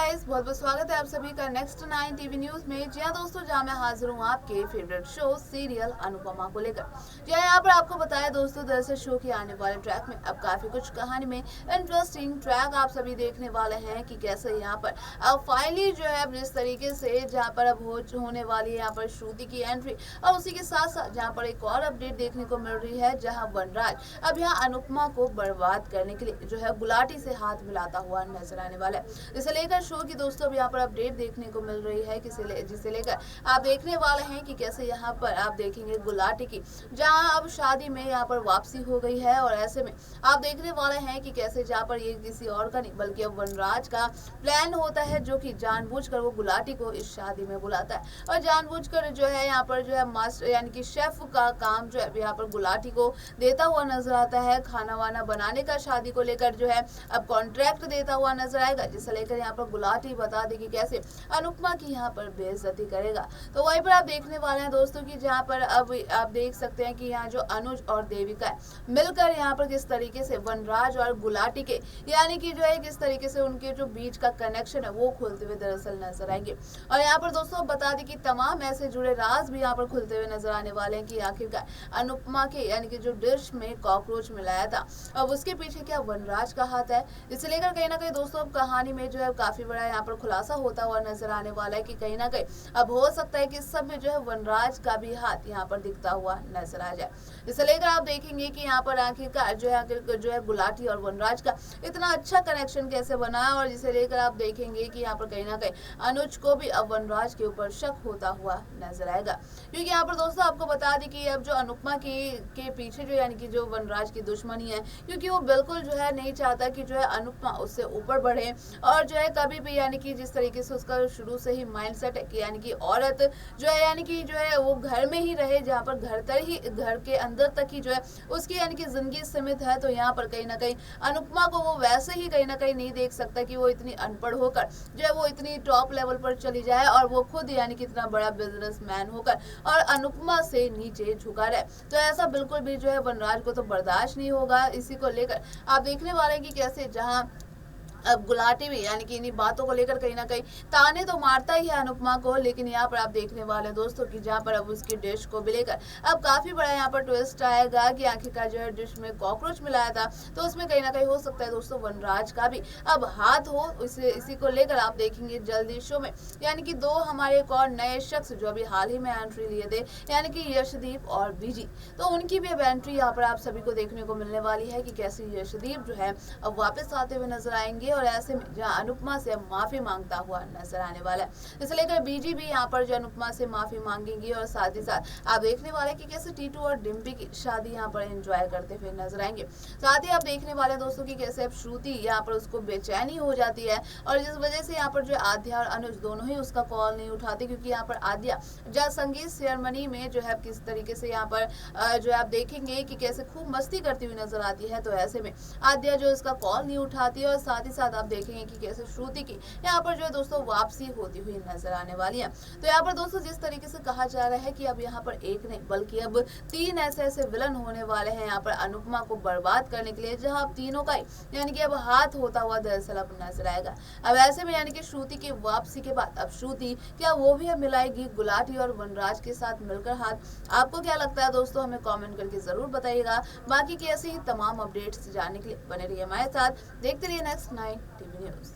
Guys, बहुत बहुत स्वागत है आप सभी का नेक्स्ट 9 टीवी न्यूज में। जी हाँ दोस्तों, जहाँ मैं हाजिर हूँ आपके फेवरेट शो सीरियल अनुपमा को लेकर। जी हाँ, यहाँ पर आपको बताया दोस्तों, दरअसल शो के आने वाले ट्रैक में अब काफी कुछ कहानी में इंटरेस्टिंग ट्रैक आप सभी देखने वाले हैं कि कैसे यहाँ पर अब फाइनली जो है जिस तरीके से जहाँ पर अब होने वाली है यहाँ पर श्रुति की एंट्री, और उसी के साथ साथ जहाँ पर एक और अपडेट देखने को मिल रही है, जहाँ वनराज अब यहाँ अनुपमा को बर्बाद करने के लिए जो है गुलाटी से हाथ मिलाता हुआ नजर आने वाला है। इसे लेकर शो की दोस्तों अब यहाँ पर अपडेट देखने को मिल रही है, जिसे लेकर आप देखने वाले हैं कि कैसे यहाँ पर आप देखेंगे गुलाटी की, जहाँ अब शादी में यहाँ पर वापसी हो गई है, और ऐसे में आप देखने वाले हैं कि कैसे जहाँ पर ये किसी और का नहीं बल्कि अब वनराज का प्लान होता है, जो कि जानबूझकर वो गुलाटी को इस शादी में बुलाता है, और जानबूझकर जो है यहाँ पर जो है मास्टर यानी कि शेफ का काम जो है यहाँ पर गुलाटी को देता हुआ नजर आता है। खाना वाना बनाने का शादी को लेकर जो है अब कॉन्ट्रैक्ट देता हुआ नजर आएगा, जिसे लेकर यहाँ पर गुलाटी बता देगी कैसे अनुपमा की यहाँ पर बेइज्जती करेगा। तो वहीं पर आप देखने वाले हैं दोस्तों कि जहाँ पर अब आप देख सकते हैं कि यहाँ जो अनुज और देविका है मिलकर यहाँ पर किस तरीके से वनराज और गुलाटी के यानी कि जो है किस तरीके से उनके जो बीच का कनेक्शन है वो खुलते हुए दरअसल नजर आएंगे। और यहाँ पर दोस्तों बता दें कि तमाम ऐसे जुड़े राज भी यहाँ पर खुलते हुए नजर आने वाले हैं कि आखिरकार अनुपमा के यानी कि जो डिश में कॉकरोच मिलाया था अब उसके पीछे क्या वनराज का हाथ है। इसे लेकर कहीं ना कहीं दोस्तों अब कहानी में जो है काफी बड़ा यहाँ पर खुलासा होता हुआ नजर आने वाला है कि कहीं ना कहीं अब हो सकता है कि इस सब में जो है वनराज का भी हाथ यहाँ पर दिखता हुआ नजर आ जाए। इसे लेकर आप देखेंगे कि यहाँ पर आखिरकार जो है गुलाटी और वनराज का इतना अच्छा कनेक्शन कैसे बना, और जिसे लेकर आप देखेंगे कि यहाँ पर कहीं ना कहीं अनुज को भी अब वनराज के ऊपर शक होता हुआ नजर आएगा, क्योंकि यहाँ पर दोस्तों आपको बता दें कि अब जो अनुपमा के पीछे जो यानी कि जो वनराज की दुश्मनी है, क्योंकि वो बिल्कुल जो है नहीं चाहता कि जो है अनुपमा उससे ऊपर बढ़े, और जो है कभी भी यानी कि जिस तरीके से उसका शुरू से ही माइंडसेट है कि यानी कि औरत जो है यानी कि जो है वो घर में ही रहे, जहाँ पर घर के अंदर तक ही जो है उसकी यानी कि जिंदगी सीमित है। तो यहाँ पर कहीं ना कहीं अनुपमा को वो वैसे ही कहीं ना कहीं नहीं देख सकता कि वो इतनी अनपढ़ होकर जो है वो इतनी टॉप लेवल पर चली जाए, और वो खुद यानी कि इतना बड़ा बिजनेसमैन होकर और अनुपमा से नीचे झुका रहे। तो ऐसा बिल्कुल भी जो है वनराज को तो बर्दाश्त नहीं होगा। इसी को लेकर आप देखने वाले हैं कि कैसे जहाँ अब गुलाटी भी यानी कि इन्हीं बातों को लेकर कहीं ना कहीं ताने तो मारता ही है अनुपमा को, लेकिन यहाँ पर आप देखने वाले दोस्तों कि जहाँ पर अब उसकी डिश को भी लेकर अब काफी बड़ा यहाँ पर ट्विस्ट आएगा कि आखिरकार जो है डिश में कॉकरोच मिलाया था, तो उसमें कहीं ना कहीं हो सकता है दोस्तों वनराज का भी अब हाथ हो। इसी को लेकर आप देखेंगे जल्दी शो में, यानी कि दो हमारे एक और नए शख्स जो अभी हाल ही में एंट्री लिए थे, यानी कि यशदीप और बीजी, तो उनकी भी अब एंट्री यहाँ पर आप सभी को देखने को मिलने वाली है कि कैसे यशदीप जो है अब वापस आते हुए नजर आएंगे, और ऐसे में जहां अनुपमा से माफी मांगता हुआ नजर आने वाला है। इसे लेकर बीजी भी यहाँ पर जो अनुपमा से माफी मांगेंगी, और साथ ही साथ आप देखने वाले कि कैसे टीटू और डिम्पी की शादी यहाँ पर एंजॉय करते हुए नजर आएंगे। साथ ही आप देखने वाले दोस्तों की कैसे अब श्रुति यहाँ पर उसको बेचैनी हो जाती है, और जिस वजह से यहाँ पर जो आद्या और अनुज दोनों ही उसका कॉल नहीं उठाते, क्योंकि यहाँ पर आद्या जहाँ संगीत सेरेमनी में जो है किस तरीके से यहाँ पर जो आप देखेंगे कि कैसे खूब मस्ती करती हुई नजर आती है, तो ऐसे में आद्या जो इसका कॉल नहीं उठाती है, और साथ ही साथ आप देखेंगे कि कैसे श्रुति की यहाँ पर जो है दोस्तों वापसी होती हुई नजर आने वाली है। तो यहाँ पर दोस्तों जिस तरीके से कहा जा रहा है कि अब यहाँ पर एक नहीं बल्कि अब 3 ऐसे विलन होने वाले हैं यहाँ पर अनुपमा को बर्बाद करने के लिए, जहाँ अब तीनों का यानी कि अब हाथ होता हुआ दरअसल अब नजर आएगा। अब ऐसे में यानी कि श्रुति की वापसी के बाद अब श्रुति क्या वो भी अब मिलाएगी गुलाटी और वनराज के साथ मिलकर हाथ। आपको क्या लगता है दोस्तों, हमें कॉमेंट करके जरूर बताइएगा। बाकी की ऐसी ही तमाम अपडेट्स जानने के लिए बने रहिए हमारे साथ, देखते रहिए नेक्स्ट 9 टीवी न्यूज।